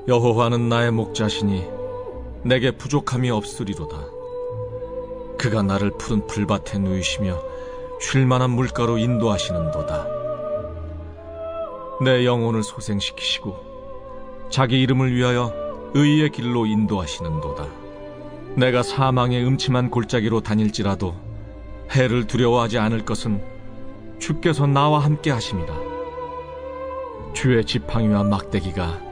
여호와는 나의 목자시니 내게 부족함이 없으리로다. 그가 나를 푸른 풀밭에 누이시며 쉴만한 물가로 인도하시는도다. 내 영혼을 소생시키시고 자기 이름을 위하여 의의 길로 인도하시는도다. 내가 사망의 음침한 골짜기로 다닐지라도 해를 두려워하지 않을 것은 주께서 나와 함께 하심이라. 주의 지팡이와 막대기가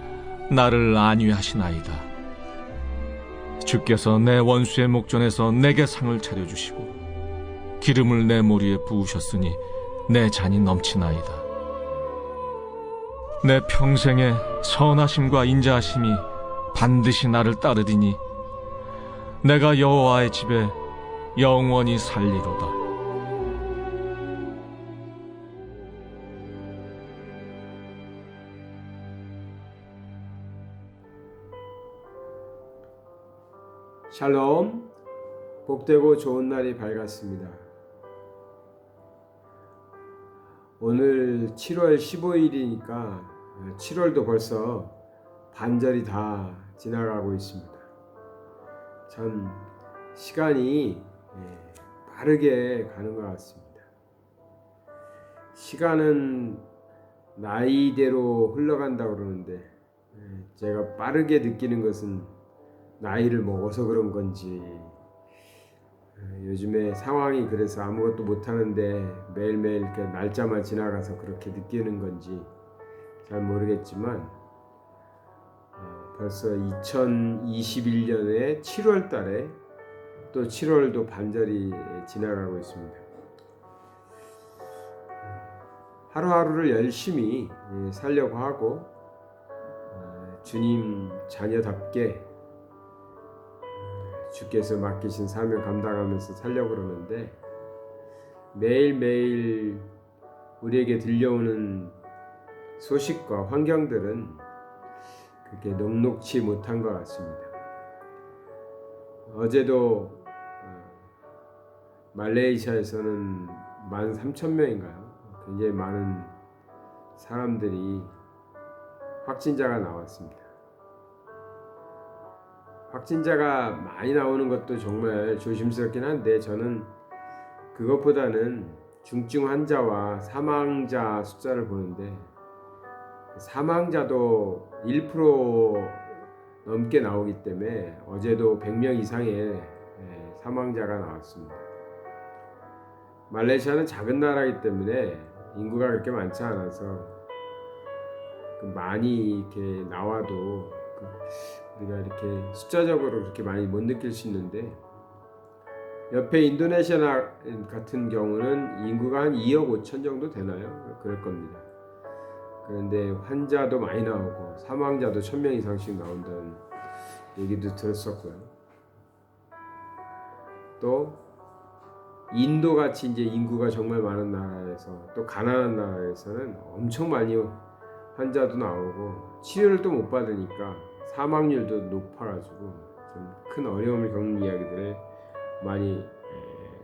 나를 안위하시나이다. 주께서 내 원수의 목전에서 내게 상을 차려주시고 기름을 내 머리에 부으셨으니 내 잔이 넘치나이다. 내 평생의 선하심과 인자하심이 반드시 나를 따르리니 내가 여호와의 집에 영원히 살리로다. 샬롬, 복되고 좋은 날이 밝았습니다. 오늘 7월 15일이니까 7월도 벌써 반절이 다 지나가고 있습니다. 참 시간이 빠르게 가는 것 같습니다. 시간은 나이대로 흘러간다고 그러는데 제가 빠르게 느끼는 것은 나이를 먹어서 그런 건지 요즘에 상황이 그래서 아무것도 못하는데 매일매일 이렇게 날짜만 지나가서 그렇게 느끼는 건지 잘 모르겠지만 벌써 2021년의 7월 달에 또 7월도 반절이 지나가고 있습니다. 하루하루를 열심히 살려고 하고 주님 자녀답게 주께서 맡기신 사명 감당하면서 살려고 그러는데 매일매일 우리에게 들려오는 소식과 환경들은 그렇게 녹록치 못한 것 같습니다. 어제도 말레이시아에서는 13,000명인가요? 굉장히 많은 사람들이 확진자가 나왔습니다. 확진자가 많이 나오는 것도 정말 조심스럽긴 한데 저는 그것보다는 중증 환자와 사망자 숫자를 보는데 사망자도 1% 넘게 나오기 때문에 어제도 100명 이상의 사망자가 나왔습니다. 말레이시아는 작은 나라이기 때문에 인구가 그렇게 많지 않아서 많이 이렇게 나와도 우리가 이렇게 숫자적으로 그렇게 많이 못 느낄 수 있는데 옆에 인도네시아 같은 경우는 인구가 한 2억 5천 정도 되나요? 그럴 겁니다. 그런데 환자도 많이 나오고 사망자도 1,000명 이상씩 나온다는 얘기도 들었었고요. 또 인도같이 이제 인구가 정말 많은 나라에서 또 가난한 나라에서는 엄청 많이 환자도 나오고 치료를 또 못 받으니까 사망률도 높아가지고 좀 큰 어려움을 겪는 이야기들을 많이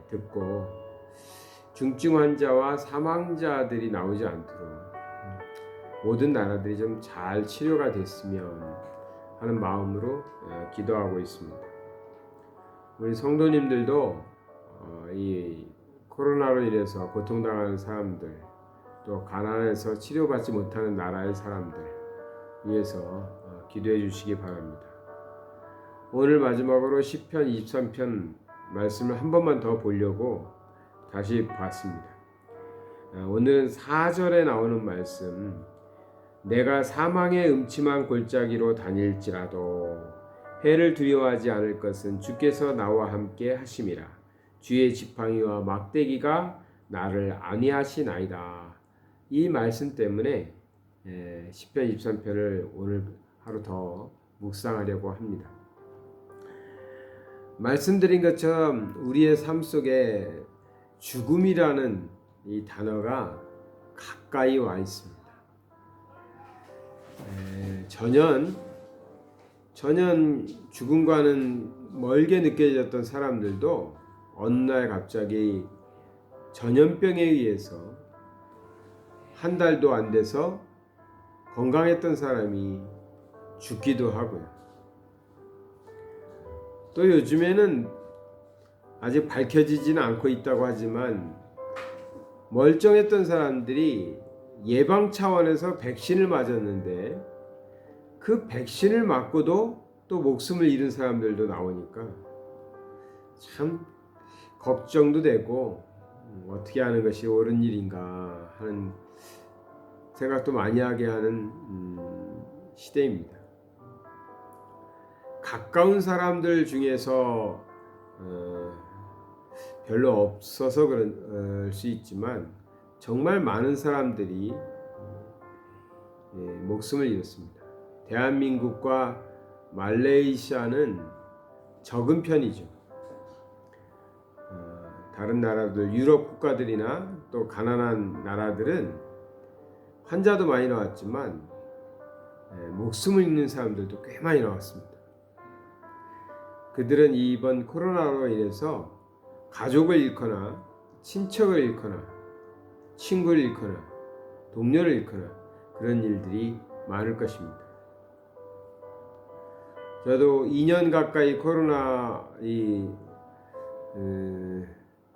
듣고 중증 환자와 사망자들이 나오지 않도록 모든 나라들이 좀 잘 치료가 됐으면 하는 마음으로 기도하고 있습니다. 우리 성도님들도 이 코로나로 인해서 고통당하는 사람들 또 가난해서 치료받지 못하는 나라의 사람들 위해서 기도해 주시기 바랍니다. 오늘 마지막으로 시편 23편 말씀을 한 번만 더 보려고 다시 봤습니다. 오늘은 4절에 나오는 말씀, 내가 사망의 음침한 골짜기로 다닐지라도 해를 두려워하지 않을 것은 주께서 나와 함께 하심이라. 주의 지팡이와 막대기가 나를 안위하시나이다. 이 말씀 때문에 시편 23편을 오늘 하루 더 묵상하려고 합니다. 말씀드린 것처럼 우리의 삶 속에 죽음이라는 이 단어가 가까이 와 있습니다. 전혀 죽음과는 멀게 느껴졌던 사람들도 어느 날 갑자기 전염병에 의해서 한 달도 안 돼서 건강했던 사람이 죽기도 하고요. 또 요즘에는 아직 밝혀지지는 않고 있다고 하지만 멀쩡했던 사람들이 예방 차원에서 백신을 맞았는데 그 백신을 맞고도 또 목숨을 잃은 사람들도 나오니까 참 걱정도 되고 어떻게 하는 것이 옳은 일인가 하는 생각도 많이 하게 하는 시대입니다. 가까운 사람들 중에서 별로 없어서 그럴 수 있지만 정말 많은 사람들이 목숨을 잃었습니다. 대한민국과 말레이시아는 적은 편이죠. 다른 나라들, 유럽 국가들이나 또 가난한 나라들은 환자도 많이 나왔지만 목숨을 잃는 사람들도 꽤 많이 나왔습니다. 그들은 이번 코로나로 인해서 가족을 잃거나 친척을 잃거나 친구를 잃거나 동료를 잃거나 그런 일들이 많을 것입니다. 저도 2년 가까이 코로나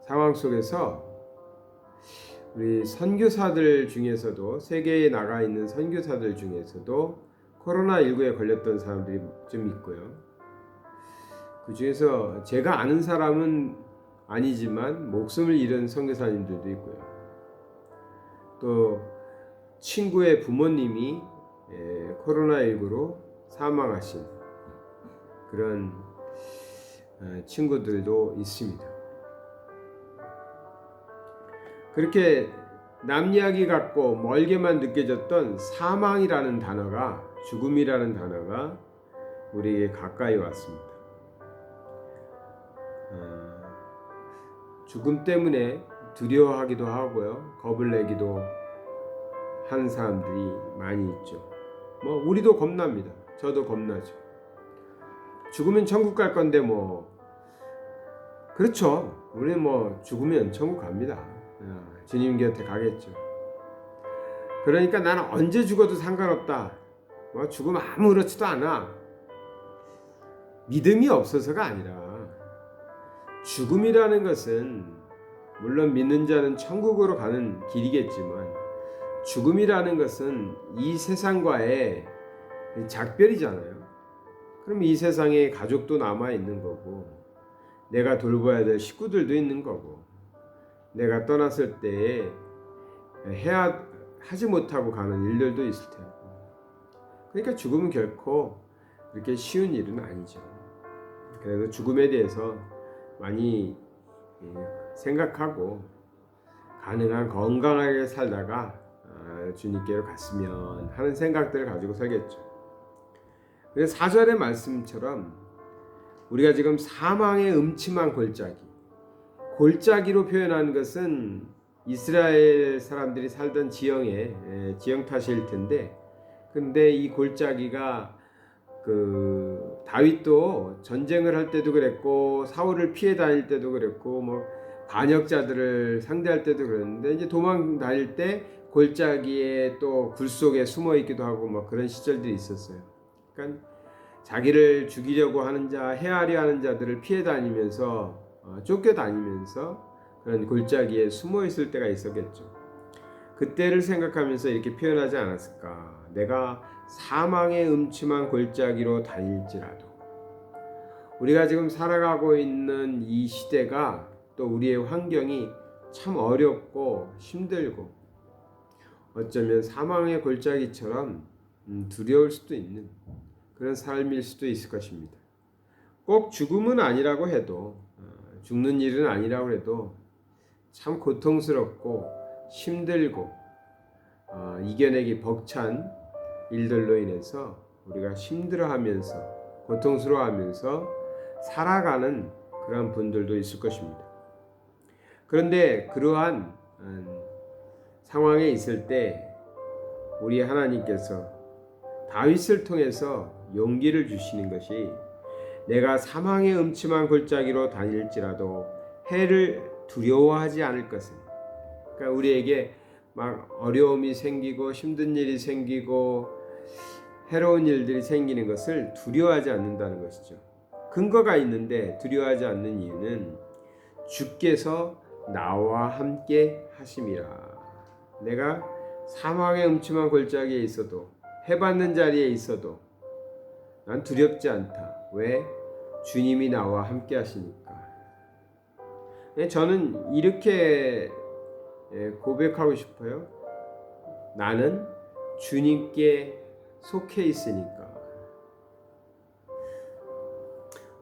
상황 속에서 우리 선교사들 중에서도 세계에 나가 있는 선교사들 중에서도 코로나19에 걸렸던 사람들이 좀 있고요. 그 중에서 제가 아는 사람은 아니지만 목숨을 잃은 선교사님들도 있고요. 또 친구의 부모님이 코로나19로 사망하신 그런 친구들도 있습니다. 그렇게 남 이야기 같고 멀게만 느껴졌던 사망이라는 단어가, 죽음이라는 단어가 우리에게 가까이 왔습니다. 죽음 때문에 두려워하기도 하고요, 겁을 내기도 하는 사람들이 많이 있죠. 우리도 겁납니다. 저도 겁나죠. 죽으면 천국 갈 건데 그렇죠. 우리 죽으면 천국 갑니다. 주님 곁에 가겠죠. 그러니까 나는 언제 죽어도 상관없다. 죽으면 아무렇지도 않아. 믿음이 없어서가 아니라 죽음이라는 것은 물론 믿는 자는 천국으로 가는 길이겠지만 죽음이라는 것은 이 세상과의 작별이잖아요. 그럼 이 세상에 가족도 남아 있는 거고 내가 돌봐야 될 식구들도 있는 거고 내가 떠났을 때에 하지 못하고 가는 일들도 있을 테고 그러니까 죽음은 결코 그렇게 쉬운 일은 아니죠. 그래서 죽음에 대해서 많이 생각하고 가능한 건강하게 살다가 주님께로 갔으면 하는 생각들을 가지고 살겠죠. 그래서 4절의 말씀처럼 우리가 지금 사망의 음침한 골짜기로 표현한 것은 이스라엘 사람들이 살던 지형 탓일 텐데, 근데 이 골짜기가 다윗도 전쟁을 할 때도 그랬고 사울을 피해 다닐 때도 그랬고 반역자들을 상대할 때도 그랬는데 이제 도망 다닐 때 골짜기에 또 굴 속에 숨어 있기도 하고 그런 시절들이 있었어요. 그러니까 자기를 죽이려고 하는 자, 해하려 하는 자들을 피해 다니면서 쫓겨다니면서 그런 골짜기에 숨어 있을 때가 있었겠죠. 그때를 생각하면서 이렇게 표현하지 않았을까? 내가 사망의 음침한 골짜기로 다닐지라도. 우리가 지금 살아가고 있는 이 시대가 또 우리의 환경이 참 어렵고 힘들고 어쩌면 사망의 골짜기처럼 두려울 수도 있는 그런 삶일 수도 있을 것입니다. 꼭 죽음은 아니라고 해도 죽는 일은 아니라고 해도 참 고통스럽고 힘들고 이겨내기 벅찬 일들로 인해서 우리가 힘들어하면서 고통스러워하면서 살아가는 그런 분들도 있을 것입니다. 그런데 그러한 상황에 있을 때 우리 하나님께서 다윗을 통해서 용기를 주시는 것이 내가 사망의 음침한 골짜기로 다닐지라도 해를 두려워하지 않을 것은, 그러니까 우리에게 어려움이 생기고 힘든 일이 생기고 해로운 일들이 생기는 것을 두려워하지 않는다는 것이죠. 근거가 있는데 두려워하지 않는 이유는 주께서 나와 함께 하심이라. 내가 사망의 음침한 골짜기에 있어도 해받는 자리에 있어도 난 두렵지 않다. 왜? 주님이 나와 함께 하시니까. 저는 이렇게 고백하고 싶어요. 나는 주님께 속해 있으니까.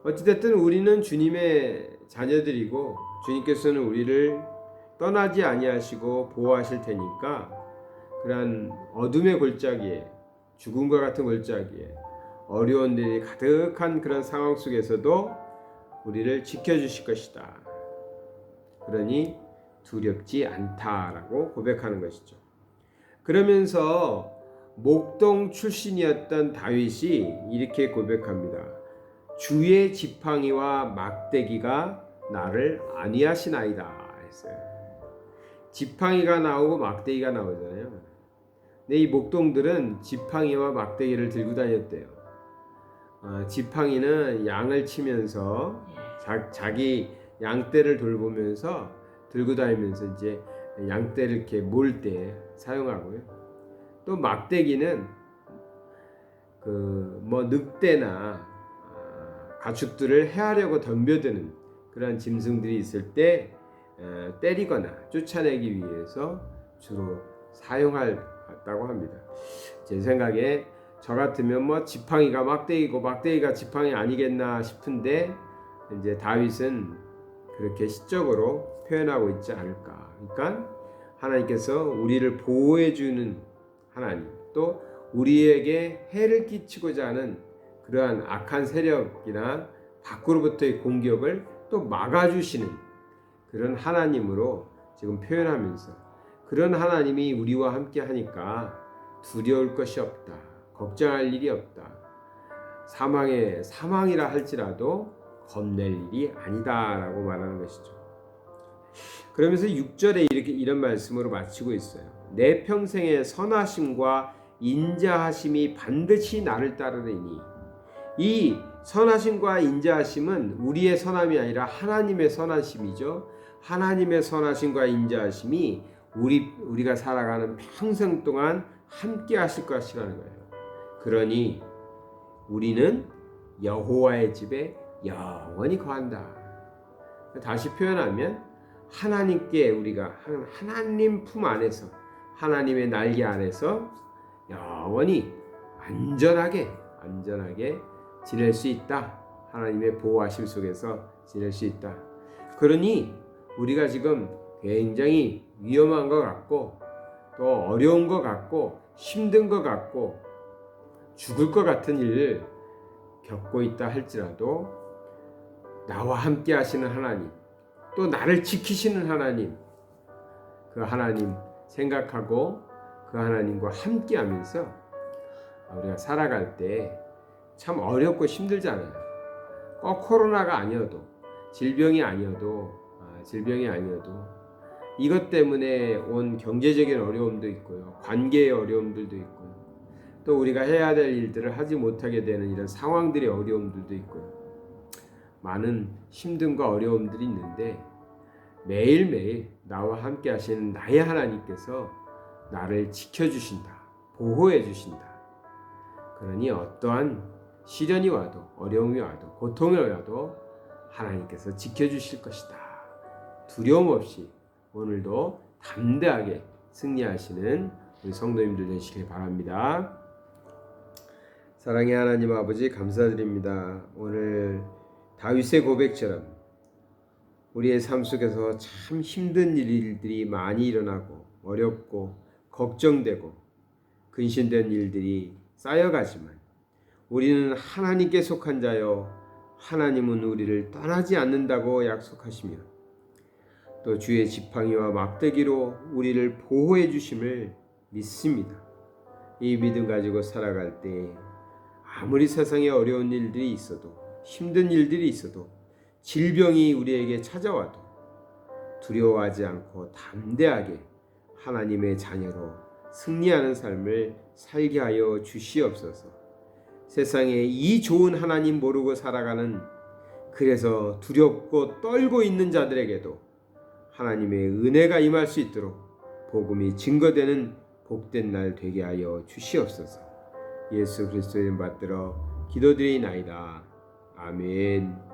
어찌됐든 우리는 주님의 자녀들이고 주님께서는 우리를 떠나지 아니하시고 보호하실 테니까 그러한 어둠의 골짜기에, 죽음과 같은 골짜기에, 어려운 일이 가득한 그런 상황 속에서도 우리를 지켜주실 것이다. 그러니 두렵지 않다라고 고백하는 것이죠. 그러면서 목동 출신이었던 다윗이 이렇게 고백합니다. 주의 지팡이와 막대기가 나를 안위하시나이다 했어요. 지팡이가 나오고 막대기가 나오잖아요. 근데 이 목동들은 지팡이와 막대기를 들고 다녔대요. 지팡이는 양을 치면서 자기 양떼를 돌보면서 들고 다니면서 이제 양떼를 이렇게 몰 때 사용하고요. 또 막대기는 늑대나 가축들을 해하려고 덤벼드는 그런 짐승들이 있을 때 때리거나 쫓아내기 위해서 주로 사용했다고 합니다. 제 생각에 저 같으면 지팡이가 막대기고 막대기가 지팡이 아니겠나 싶은데 이제 다윗은 그렇게 시적으로 표현하고 있지 않을까. 그러니까 하나님께서 우리를 보호해 주는 하나님, 또 우리에게 해를 끼치고자 하는 그러한 악한 세력이나 밖으로부터의 공격을 또 막아주시는 그런 하나님으로 지금 표현하면서, 그런 하나님이 우리와 함께 하니까 두려울 것이 없다, 걱정할 일이 없다, 사망이라 할지라도 겁낼 일이 아니다라고 말하는 것이죠. 그러면서 6절에 이런 말씀으로 마치고 있어요. 내 평생의 선하심과 인자하심이 반드시 나를 따르리니. 이 선하심과 인자하심은 우리의 선함이 아니라 하나님의 선하심이죠. 하나님의 선하심과 인자하심이 우리가 살아가는 평생 동안 함께 하실 것이라는 거예요. 그러니 우리는 여호와의 집에 영원히 거한다. 다시 표현하면 하나님께 우리가 하나님 품 안에서, 하나님의 날개 안에서 영원히 안전하게 지낼 수 있다. 하나님의 보호하심 속에서 지낼 수 있다. 그러니 우리가 지금 굉장히 위험한 것 같고 또 어려운 것 같고 힘든 것 같고 죽을 것 같은 일을 겪고 있다 할지라도 나와 함께 하시는 하나님, 또 나를 지키시는 하나님, 그 하나님 생각하고 그 하나님과 함께 하면서 우리가 살아갈 때 참 어렵고 힘들잖아요. 꼭 코로나가 아니어도, 질병이 아니어도 이것 때문에 온 경제적인 어려움도 있고요, 관계의 어려움들도 있고요, 또 우리가 해야 될 일들을 하지 못하게 되는 이런 상황들의 어려움들도 있고요. 많은 힘듦과 어려움들이 있는데 매일매일 나와 함께 하시는 나의 하나님께서 나를 지켜주신다, 보호해 주신다. 그러니 어떠한 시련이 와도, 어려움이 와도, 고통이 와도 하나님께서 지켜주실 것이다. 두려움 없이 오늘도 담대하게 승리하시는 우리 성도님들 되시길 바랍니다. 사랑의 하나님 아버지, 감사드립니다. 오늘 다윗의 고백처럼 우리의 삶 속에서 참 힘든 일들이 많이 일어나고 어렵고 걱정되고 근심된 일들이 쌓여가지만 우리는 하나님께 속한 자요, 하나님은 우리를 떠나지 않는다고 약속하시며 또 주의 지팡이와 막대기로 우리를 보호해 주심을 믿습니다. 이 믿음 가지고 살아갈 때 아무리 세상에 어려운 일들이 있어도, 힘든 일들이 있어도, 질병이 우리에게 찾아와도 두려워하지 않고 담대하게 하나님의 자녀로 승리하는 삶을 살게 하여 주시옵소서. 세상에 이 좋은 하나님 모르고 살아가는, 그래서 두렵고 떨고 있는 자들에게도 하나님의 은혜가 임할 수 있도록 복음이 증거되는 복된 날 되게 하여 주시옵소서. 예수 그리스도의 이름 받들어 기도드리나이다. 아멘.